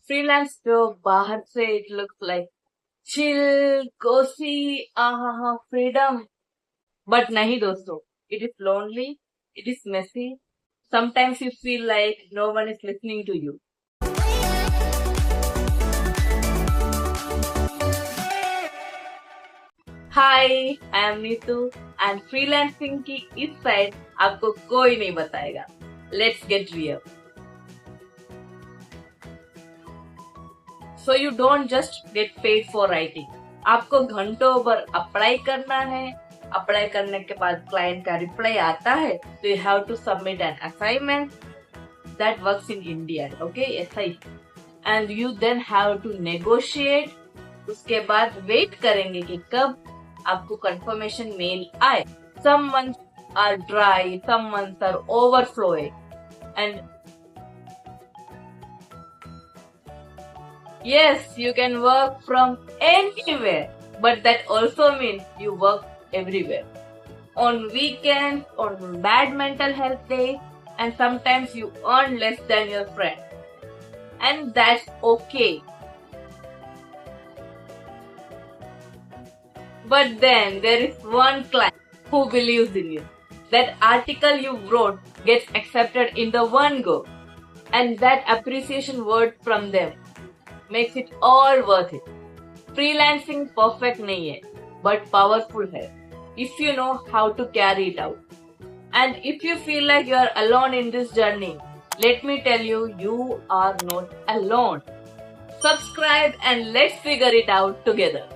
Freelance जो बाहर से it looks like chill, cozy, freedom. But nahi dosto. It is lonely, it is messy. Sometimes you feel like no one is listening to you. Hi, I am Neetu and freelancing की इस side आपको कोई नहीं बताएगा. Let's get real. So you don't just get paid for writing. आपको घंटों भर apply करना है. अप्लाई करने के बाद क्लाइंट का रिप्लाई आता है तो you have to submit an assignment. That works in India, okay? ऐसा ही. And you then have to negotiate. उसके बाद वेट करेंगे कि कब आपको confirmation mail आए. Some months are dry, some months are overflowing. And yes, you can work from anywhere, but that also means you work everywhere. On weekends, on bad mental health days, and sometimes you earn less than your friend. And that's okay. But then there is one client who believes in you. That article you wrote gets accepted in the one go. And that appreciation word from them makes it all worth it. Freelancing perfect नहीं है, but powerful है. If you know how to carry it out. And if you feel like you are alone in this journey, let me tell you, you are not alone. Subscribe and let's figure it out together.